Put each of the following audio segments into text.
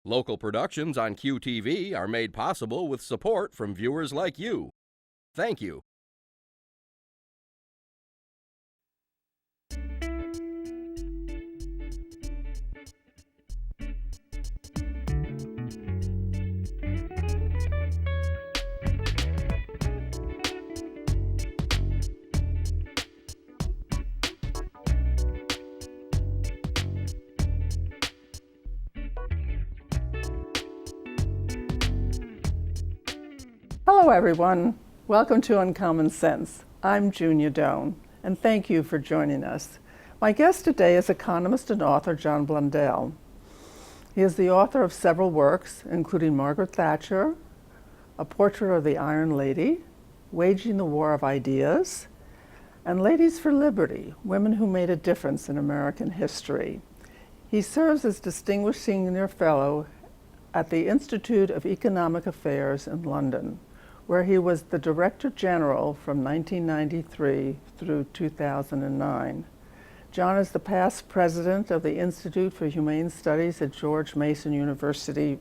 Local productions on QTV are made possible with support from viewers like you. Thank you. Hello everyone, welcome to Uncommon Sense. I'm Junia, and thank you for joining us. My guest today is economist and author John Blundell. He is the author of several works, including Margaret Thatcher, A Portrait of the Iron Lady, Waging the War of Ideas, and Ladies for Liberty, Women Who Made a Difference in American History. He serves as Distinguished Senior Fellow at the Institute of Economic Affairs in London, where he was the Director General from 1993 through 2009. John is the past president of the Institute for Humane Studies at George Mason University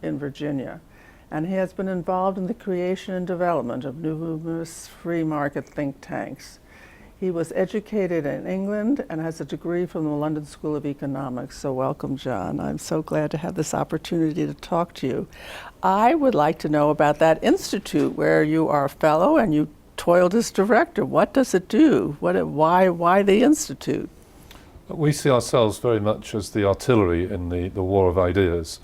in Virginia, and he has been involved in the creation and development of numerous free market think tanks. He was educated in England and has a degree from the London School of Economics. So welcome, John. I'm so glad to have this opportunity to talk to you. I would like to know about that institute where you are a fellow and you toiled as director. What does it do? Why the institute? We see ourselves very much as the artillery in the war of ideas,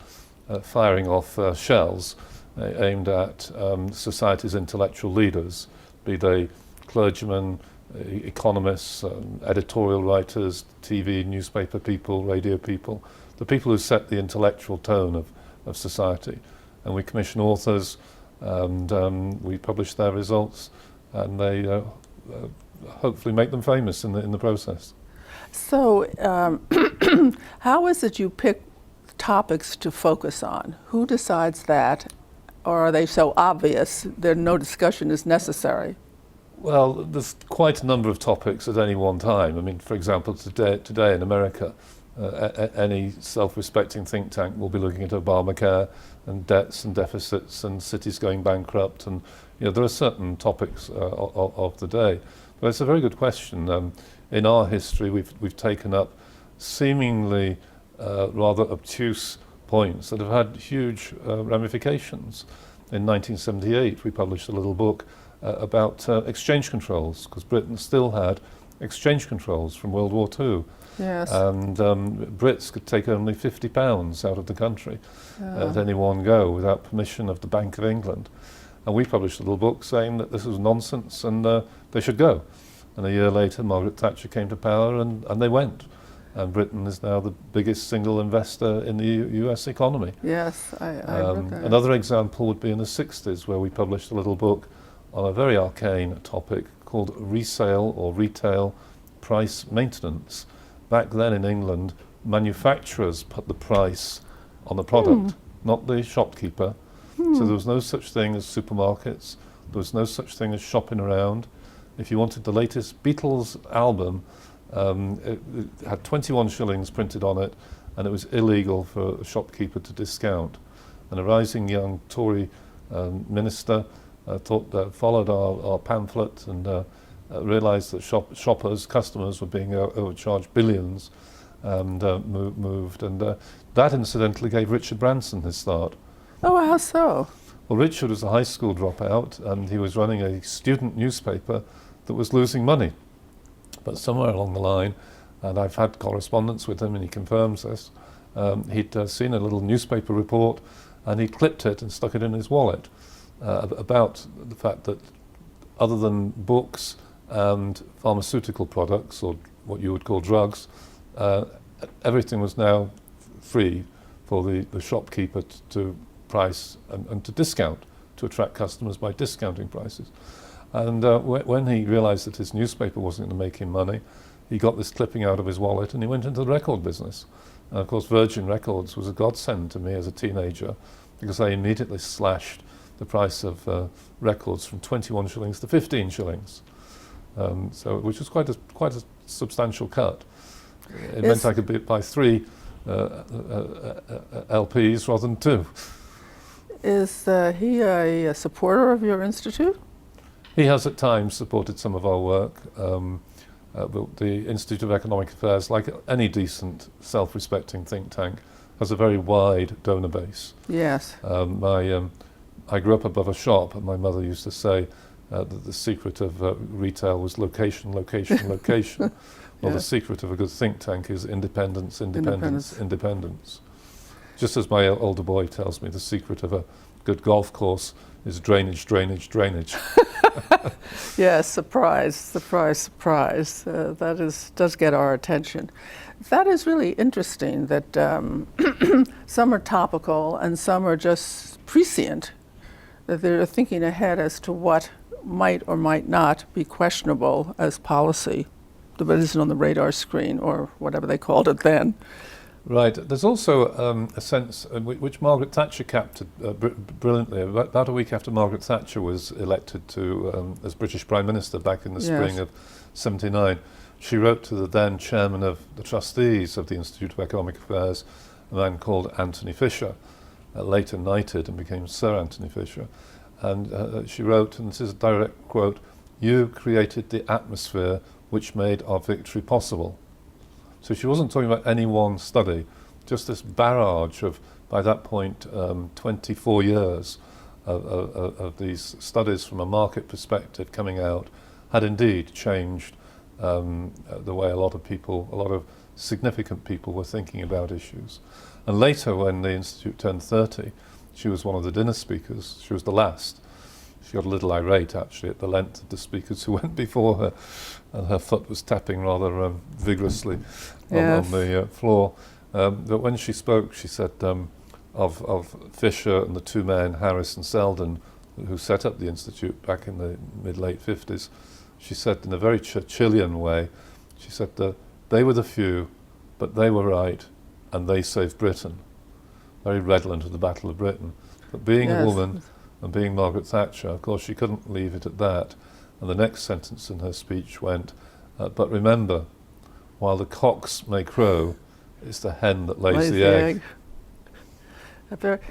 firing off shells aimed at society's intellectual leaders, be they clergymen, economists, editorial writers, TV, newspaper people, radio people, the people who set the intellectual tone of society. And we commission authors and we publish their results, and they hopefully make them famous in the process. So how is it you pick topics to focus on? Who decides that? Or are they so obvious that no discussion is necessary? Well, there's quite a number of topics at any one time. I mean, for example, today in America, any self-respecting think tank will be looking at Obamacare and debts and deficits and cities going bankrupt, and there are certain topics of the day. But it's a very good question. In our history, we've taken up seemingly rather obtuse points that have had huge ramifications. In 1978, we published a little book about exchange controls, because Britain still had exchange controls from World War II. Yes. And Brits could take only £50 out of the country at any one go without permission of the Bank of England. And we published a little book saying that this was nonsense and they should go. And a year later, Margaret Thatcher came to power and they went. And Britain is now the biggest single investor in the US economy. Yes, I read that. Another example would be in the 60s, where we published a little book on a very arcane topic called resale or retail price maintenance. Back then in England, manufacturers put the price on the product, not the shopkeeper. So there was no such thing as supermarkets. There was no such thing as shopping around. If you wanted the latest Beatles album, it had 21 shillings printed on it, and it was illegal for a shopkeeper to discount. And a rising young Tory minister followed our pamphlet and realised that shoppers, customers were being overcharged billions, and moved. And that incidentally gave Richard Branson his start. Oh, how so? Well, Richard was a high school dropout, and he was running a student newspaper that was losing money. But somewhere along the line, and I've had correspondence with him and he confirms this, he'd seen a little newspaper report and he clipped it and stuck it in his wallet about the fact that other than books and pharmaceutical products, or what you would call drugs, everything was now free for the shopkeeper to price and to discount, to attract customers by discounting prices. And when he realised that his newspaper wasn't going to make him money, he got this clipping out of his wallet and he went into the record business. And of course Virgin Records was a godsend to me as a teenager, because they immediately slashed the price of records from 21 shillings to 15 shillings. Which was quite a substantial cut. It meant I could buy 3 LPs rather than 2. Is he a supporter of your institute? He has at times supported some of our work. But the Institute of Economic Affairs, like any decent, self-respecting think tank, has a very wide donor base. Yes. I grew up above a shop, and my mother used to say that the secret of retail was location, location, location. Well, the secret of a good think tank is independence, independence, independence. Just as my older boy tells me the secret of a good golf course is drainage, drainage, drainage. Yes, surprise, surprise, surprise. That does get our attention. That is really interesting that some are topical and some are just prescient, that they're thinking ahead as to what might or might not be questionable as policy, but isn't on the radar screen or whatever they called it then. Right. There's also a sense which Margaret Thatcher captured brilliantly. About a week after Margaret Thatcher was elected to as British Prime Minister back in the spring of '79, she wrote to the then chairman of the trustees of the Institute of Economic Affairs, a man called Anthony Fisher, later knighted and became Sir Anthony Fisher. And she wrote, and this is a direct quote, "You created the atmosphere which made our victory possible." So she wasn't talking about any one study, just this barrage of, by that point, 24 years of these studies from a market perspective coming out had indeed changed the way a lot of significant people were thinking about issues. And later, when the Institute turned 30, she was one of the dinner speakers. She was the last. She got a little irate, actually, at the length of the speakers who went before her, and her foot was tapping rather vigorously on the floor. But when she spoke, she said of Fisher and the two men, Harris and Selden, who set up the Institute back in the mid-late 50s, she said in a very Churchillian way, she said that they were the few, but they were right, and they saved Britain. Very redolent of the Battle of Britain. But being a woman, and being Margaret Thatcher, of course, she couldn't leave it at that. And the next sentence in her speech went, but remember, while the cocks may crow, it's the hen that lays the egg.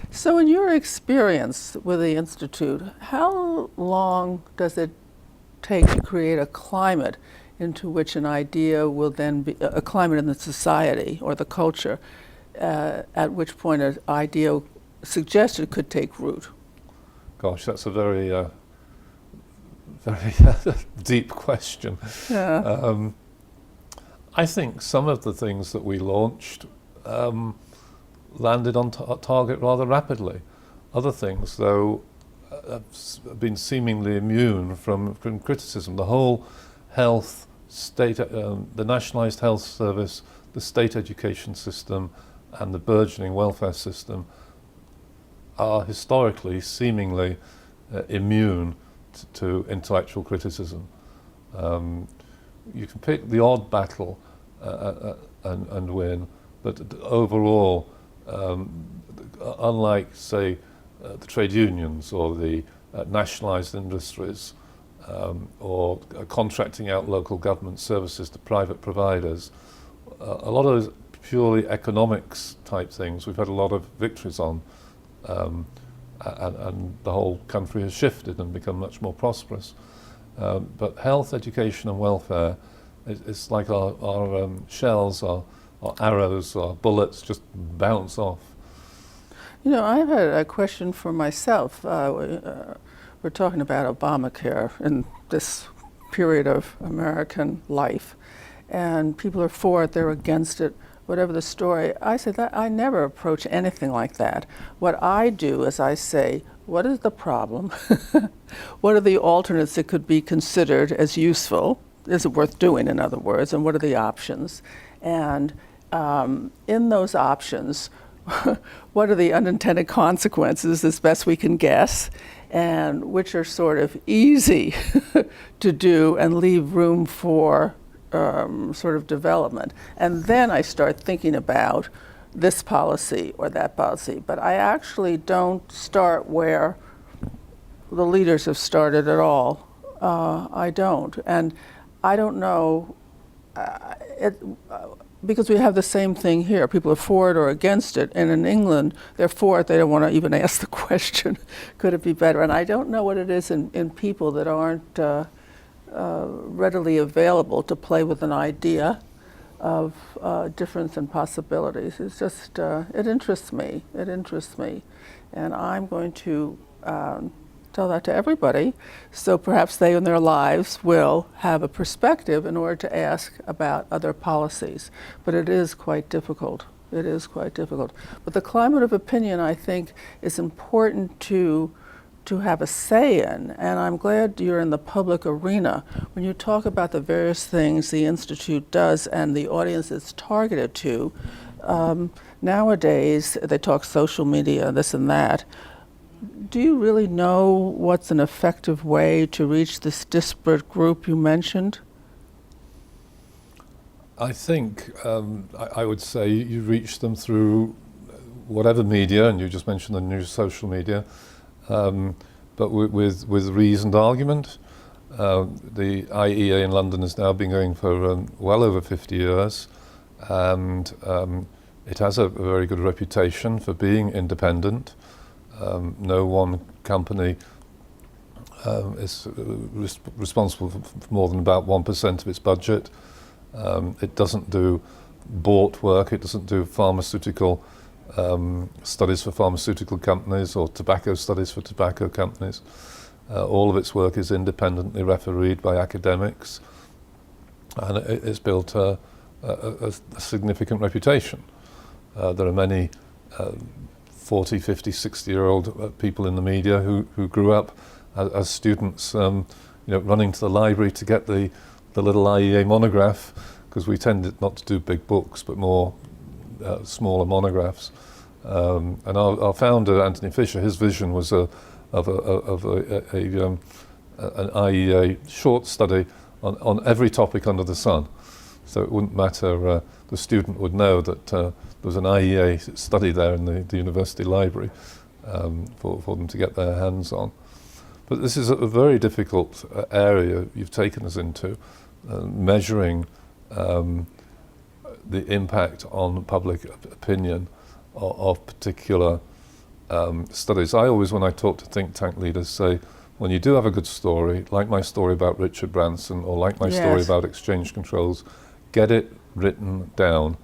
So in your experience with the Institute, how long does it take to create a climate into which an idea will then be, a climate in the society or the culture, at which point an idea suggested could take root? Gosh, that's a very, very deep question. Yeah. I think some of the things that we launched landed on target rather rapidly. Other things, though, have been seemingly immune from criticism. The whole health, the nationalised health service, the state education system, and the burgeoning welfare system are historically seemingly immune to intellectual criticism. You can pick the odd battle and win, but overall, unlike, say, the trade unions or the nationalised industries or contracting out local government services to private providers, a lot of those purely economics type things we've had a lot of victories on. And the whole country has shifted and become much more prosperous. But health, education and welfare, it's like our shells, our arrows, our bullets just bounce off. You know, I've had a question for myself. We're talking about Obamacare in this period of American life, and people are for it, they're against it. Whatever the story, I say that I never approach anything like that. What I do is I say, what is the problem? What are the alternates that could be considered as useful? Is it worth doing, in other words? And what are the options? And in those options, what are the unintended consequences as best we can guess? And which are sort of easy to do and leave room for sort of development. And then I start thinking about this policy or that policy. But I actually don't start where the leaders have started at all. I don't. And I don't know, because we have the same thing here. People are for it or against it, and in England, they're for it. They don't want to even ask the question, could it be better? And I don't know what it is in people that aren't readily available to play with an idea of difference and possibilities. It's just, it interests me. It interests me. And I'm going to tell that to everybody, so perhaps they in their lives will have a perspective in order to ask about other policies. But it is quite difficult. It is quite difficult. But the climate of opinion, I think, is important to have a say in, and I'm glad you're in the public arena. When you talk about the various things the Institute does and the audience it's targeted to, nowadays they talk social media, this and that. Do you really know what's an effective way to reach this disparate group you mentioned? I think I would say you reach them through whatever media, and you just mentioned the new social media, but with reasoned argument. The IEA in London has now been going for well over 50 years, and it has a very good reputation for being independent. No one company is responsible for more than about 1% of its budget. It doesn't do bought work, it doesn't do pharmaceutical studies for pharmaceutical companies or tobacco studies for tobacco companies. All of its work is independently refereed by academics, and it's built a significant reputation. There are many 40, 50, 60-year-old people in the media who grew up as students, running to the library to get the little IEA monograph, because we tended not to do big books, but more smaller monographs. And our founder, Anthony Fisher, his vision was of an IEA short study on every topic under the sun. So it wouldn't matter, the student would know that there was an IEA study there in the university library for them to get their hands on. But this is a very difficult area you've taken us into, measuring the impact on public opinion of particular studies. I always, when I talk to think tank leaders, say, when you do have a good story, like my story about Richard Branson, or like my story about exchange controls, get it written down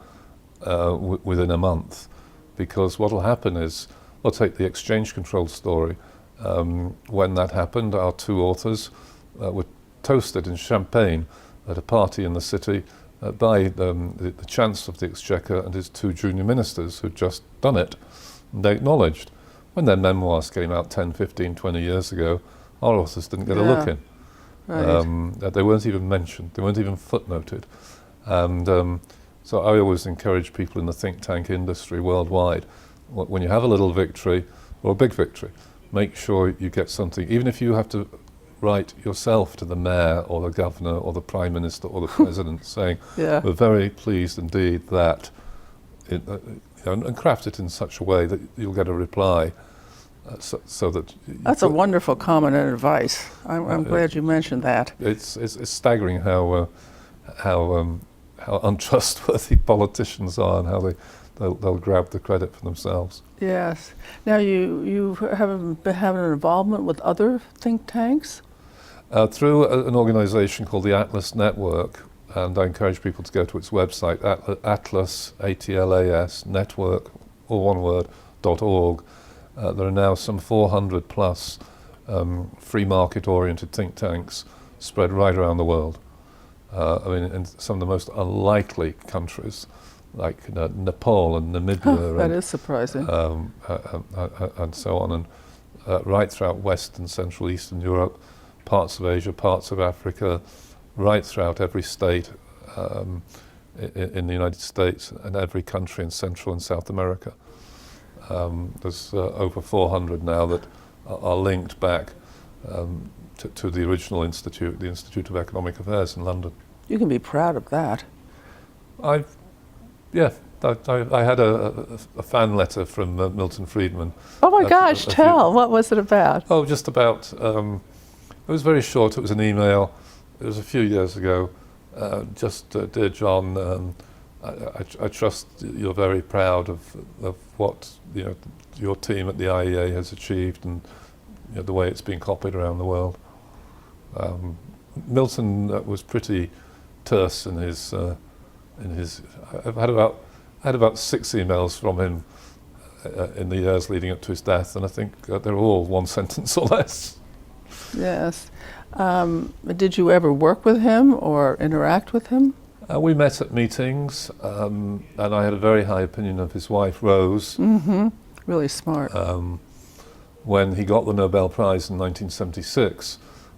within a month, because what will happen is, I'll take the exchange control story. When that happened, our two authors were toasted in champagne at a party in the city by the Chancellor of the Exchequer and his two junior ministers who'd just done it. And they acknowledged, when their memoirs came out 10, 15, 20 years ago, our authors didn't get a look in. Right. They weren't even mentioned, they weren't even footnoted. And so I always encourage people in the think tank industry worldwide, when you have a little victory or a big victory, make sure you get something, even if you have to write yourself to the mayor or the governor or the prime minister or the president saying, we're very pleased indeed that, and craft it in such a way that you'll get a reply. So that that's a wonderful comment and advice. I'm glad you mentioned that. It's staggering how untrustworthy politicians are, and how they'll grab the credit for themselves. Yes. Now you haven't been having an involvement with other think tanks? Through an organisation called the Atlas Network, and I encourage people to go to its website, Atlas, A-T-L-A-S, network, all one word, .org. There are now some 400 plus free market oriented think tanks spread right around the world. In some of the most unlikely countries, like Nepal and Namibia. That is surprising. And so on, and right throughout West and Central Eastern Europe, parts of Asia, parts of Africa, right throughout every state in the United States, and every country in Central and South America. There's over 400 now that are linked back to the original institute, the Institute of Economic Affairs in London. You can be proud of that. I had a fan letter from Milton Friedman. Oh my gosh, tell, what was it about? Oh, just about, it was very short, it was an email, it was a few years ago. Dear John, I trust you're very proud of what your team at the IEA has achieved, and the way it's been copied around the world. Milton was pretty terse in his. I've had about 6 emails from him in the years leading up to his death, and I think they're all one sentence or less. Yes. Did you ever work with him or interact with him? We met at meetings, and I had a very high opinion of his wife, Rose. Mm-hmm. Really smart. When he got the Nobel Prize in 1976,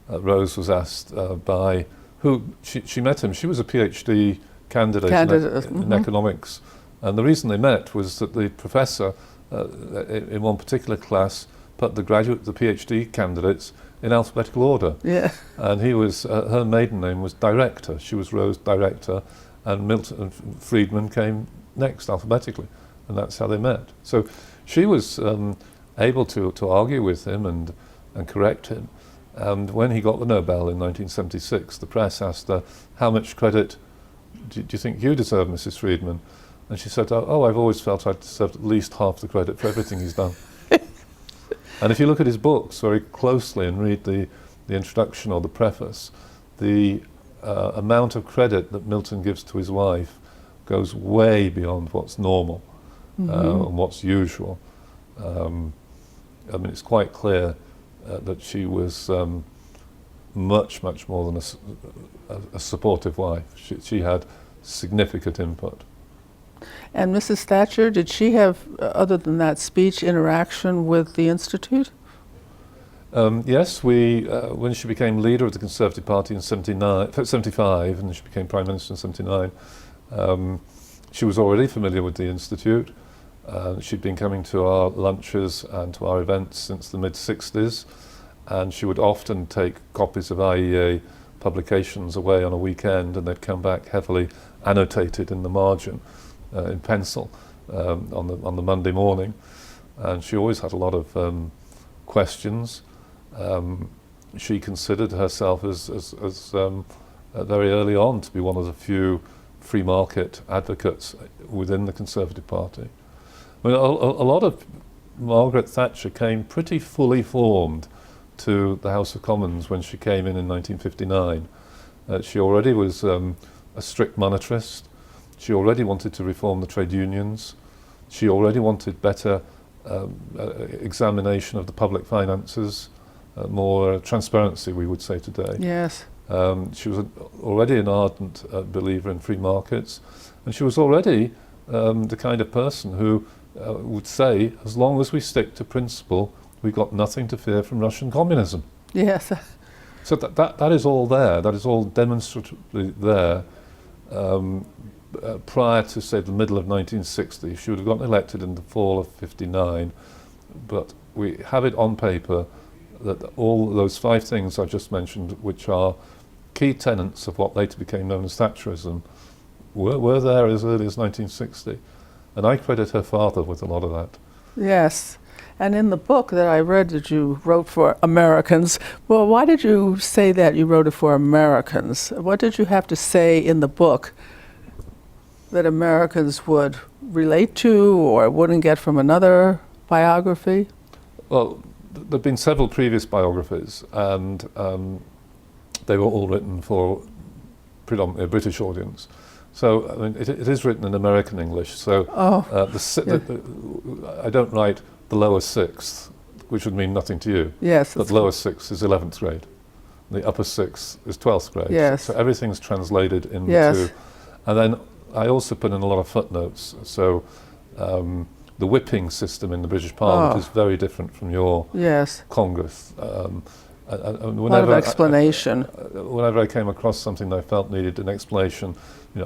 Rose was asked by who she met him. She was a PhD candidate in economics, and the reason they met was that the professor in one particular class put the PhD candidates in alphabetical order. Yeah. And he was her maiden name was Director. She was Rose Director, and Milton and Friedman came next alphabetically, and that's how they met. So she was able to argue with him and correct him. And when he got the Nobel in 1976, the press asked her, "How much credit do you think you deserve, Mrs. Friedman?" And she said, "Oh, I've always felt I deserved at least half the credit for everything he's done." And if you look at his books very closely and read the introduction or the preface, the amount of credit that Milton gives to his wife goes way beyond what's normal and what's usual. I mean, it's quite clear that she was much, much more than a supportive wife. She had significant input. And Mrs. Thatcher, did she have, other than that speech, interaction with the Institute? Yes, when she became leader of the Conservative Party in 75, and she became Prime Minister in 79, she was already familiar with the Institute. She'd been coming to our lunches and to our events since the mid-60s, and she would often take copies of IEA publications away on a weekend, and they'd come back heavily annotated in the margin in pencil on the Monday morning. And she always had a lot of questions. She considered herself as very early on to be one of the few free market advocates within the Conservative Party. I mean, a lot of Margaret Thatcher came pretty fully formed to the House of Commons when she came in 1959. She already was a strict monetarist. She already wanted to reform the trade unions. She already wanted better examination of the public finances, more transparency, we would say today. Yes. She was already an ardent believer in free markets, and she was already the kind of person who would say, as long as we stick to principle, we've got nothing to fear from Russian communism. Yes. So that is all there. That is all demonstratively there. Prior to, say, the middle of 1960, she would have gotten elected in the fall of 59, but we have it on paper that all those 5 things I just mentioned, which are key tenets of what later became known as Thatcherism, were there as early as 1960. And I credit her father with a lot of that. Yes. And in the book that I read that you wrote for Americans, well, why did you say that you wrote it for Americans? What did you have to say in the book that Americans would relate to or wouldn't get from another biography? Well, there have been several previous biographies, and they were all written for predominantly a British audience. So, I mean, it is written in American English, so I don't write the lower 6th, which would mean nothing to you. Yes. But the lower 6th is 11th grade. The upper 6th is 12th grade. Yes. So everything's translated into... Yes. And then I also put in a lot of footnotes. So the whipping system in the British Parliament is very different from your Congress. And a lot of explanation. Whenever I came across something that I felt needed an explanation,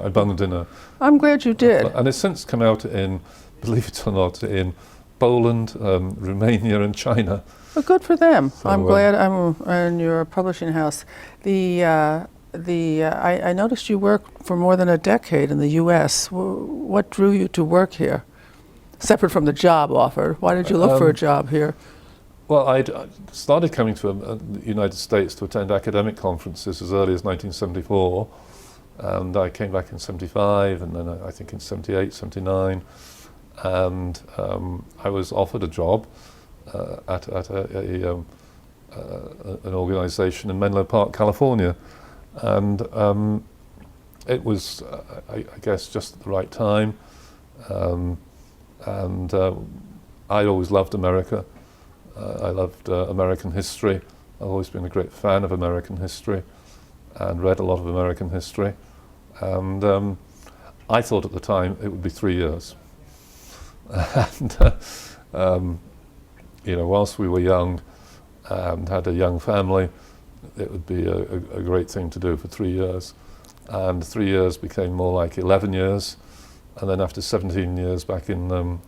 I bunged in a... I'm glad you did. And it's since come out in, believe it or not, in Poland, Romania and China. Well, good for them. So, I'm glad I'm in your publishing house. I noticed you worked for more than a decade in the U.S. What drew you to work here? Separate from the job offer, why did you look for a job here? Well, I started coming to the United States to attend academic conferences as early as 1974, And I came back in 75, and then I think in 78, 79, and I was offered a job at an organisation in Menlo Park, California, and it was, I guess, just at the right time, and I always loved America. I loved American history. I've always been a great fan of American history and read a lot of American history. And I thought at the time it would be 3 years. And, whilst we were young and had a young family, it would be a great thing to do for 3 years. And 3 years became more like 11 years. And then after 17 years back in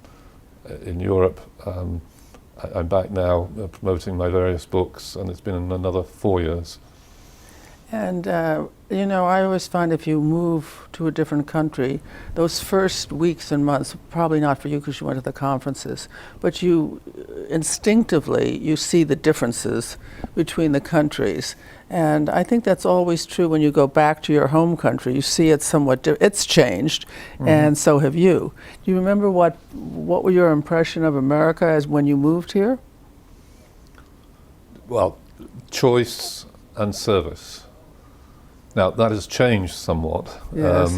Europe, I'm back now promoting my various books, and it's been another 4 years. And, I always find if you move to a different country, those first weeks and months, probably not for you because you went to the conferences, but you instinctively, you see the differences between the countries. And I think that's always true when you go back to your home country. You see it somewhat, it's changed, and so have you. Do you remember what were your impression of America as when you moved here? Well, choice and service. Now, that has changed somewhat, Yes.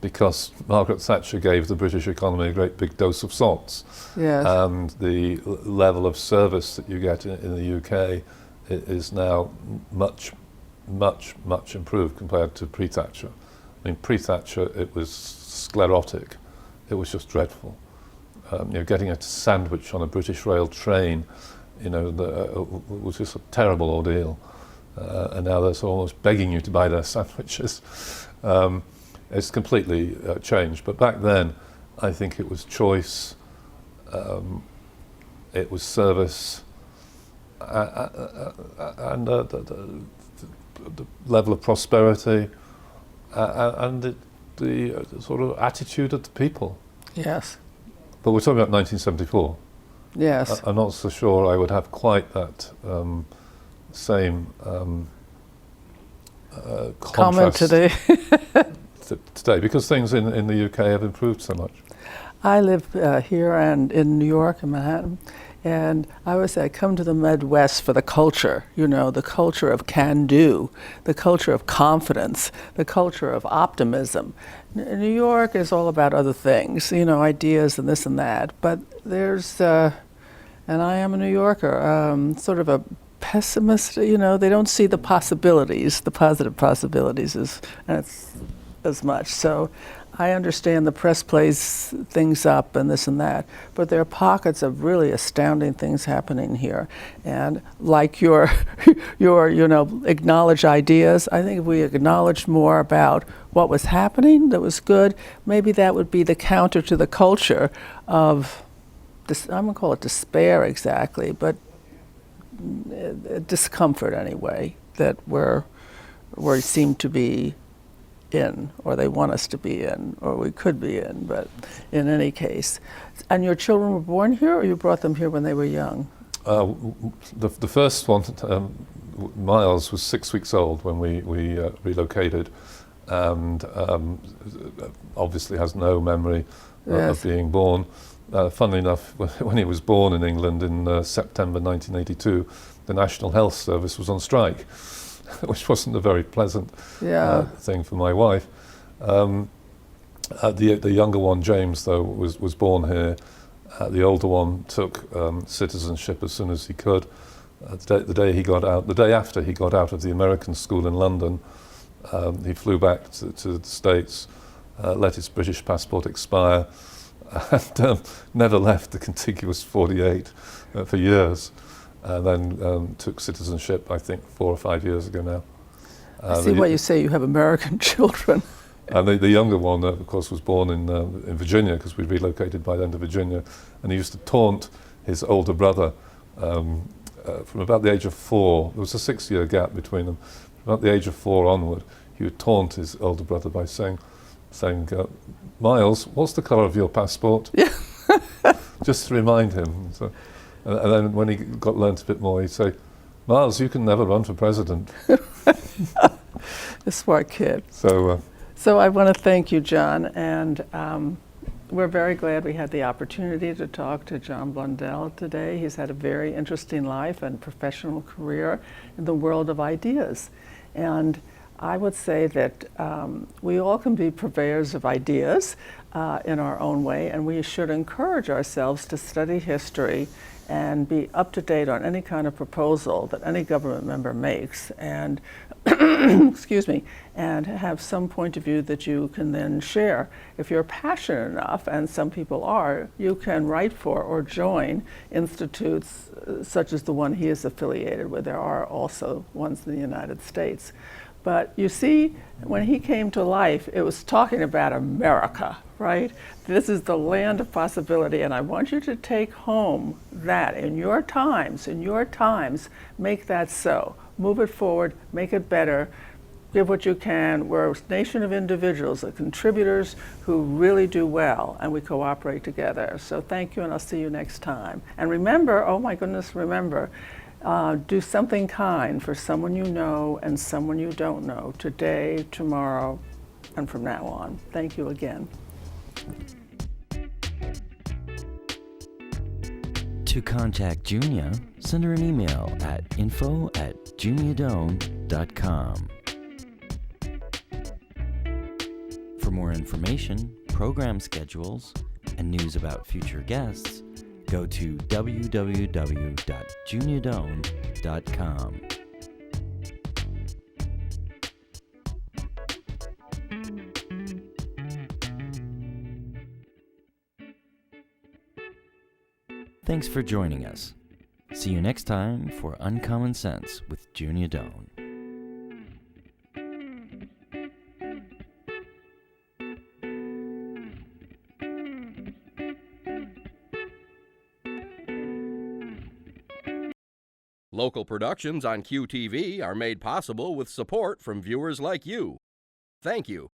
because Margaret Thatcher gave the British economy a great big dose of salts. Yes. And the level of service that you get in the UK is now much, much, much improved compared to pre-Thatcher. I mean, pre-Thatcher, it was sclerotic. It was just dreadful. Getting a sandwich on a British Rail train, was just a terrible ordeal. And now they're almost begging you to buy their sandwiches. It's completely changed. But back then, I think it was choice, it was service, and the level of prosperity, and the sort of attitude of the people. Yes. But we're talking about 1974. Yes. I'm not so sure I would have quite that same Comment contrast today. today, because things in the UK have improved so much. I live here and in New York, in Manhattan, and I always say I come to the Midwest for the culture, the culture of can-do, the culture of confidence, the culture of optimism. New York is all about other things, ideas and this and that, but there's, and I am a New Yorker, sort of a pessimist, they don't see the possibilities, the positive possibilities as much. So I understand the press plays things up and this and that, but there are pockets of really astounding things happening here. And like your acknowledge ideas, I think if we acknowledged more about what was happening that was good, maybe that would be the counter to the culture of, I'm going to call it despair exactly, but discomfort anyway, that we seem to be in, or they want us to be in, or we could be in, but in any case. And your children were born here, or you brought them here when they were young? The first one, Miles, was 6 weeks old when we relocated, and obviously has no memory Yes. of being born. Funnily enough, when he was born in England in September 1982, the National Health Service was on strike, which wasn't a very pleasant thing for my wife. The younger one, James, though, was born here. The older one took citizenship as soon as he could. The day after he got out of the American school in London, he flew back to the States, let his British passport expire, and never left the contiguous 48 for years, and then took citizenship, I think, 4 or 5 years ago now. I see why you say you have American children. And the younger one, of course, was born in Virginia, because we relocated by then to Virginia, and he used to taunt his older brother from about the age of 4. There was a 6-year gap between them. From about the age of 4 onward, he would taunt his older brother by saying, Miles, what's the colour of your passport? Yeah. Just to remind him. So, and then when he learnt a bit more, he'd say, Miles, you can never run for president. A smart kid. So So I want to thank you, John, and we're very glad we had the opportunity to talk to John Blundell today. He's had a very interesting life and professional career in the world of ideas. And I would say that we all can be purveyors of ideas in our own way, and we should encourage ourselves to study history and be up to date on any kind of proposal that any government member makes, and excuse me, and have some point of view that you can then share. If you're passionate enough, and some people are, you can write for or join institutes such as the one he is affiliated with. There are also ones in the United States. But you see, when he came to life, it was talking about America, right? This is the land of possibility, and I want you to take home that in your times, make that so. Move it forward, make it better, give what you can. We're a nation of individuals, of contributors who really do well, and we cooperate together. So thank you, and I'll see you next time. And remember, oh my goodness, remember, do something kind for someone you know and someone you don't know today, tomorrow, and from now on. Thank you again. To contact Junia, send her an email at info@juniadone.com. For more information, program schedules, and news about future guests, go to www.juniadone.com. Thanks for joining us. See you next time for Uncommon Sense with Junia Doan. Local productions on QTV are made possible with support from viewers like you. Thank you.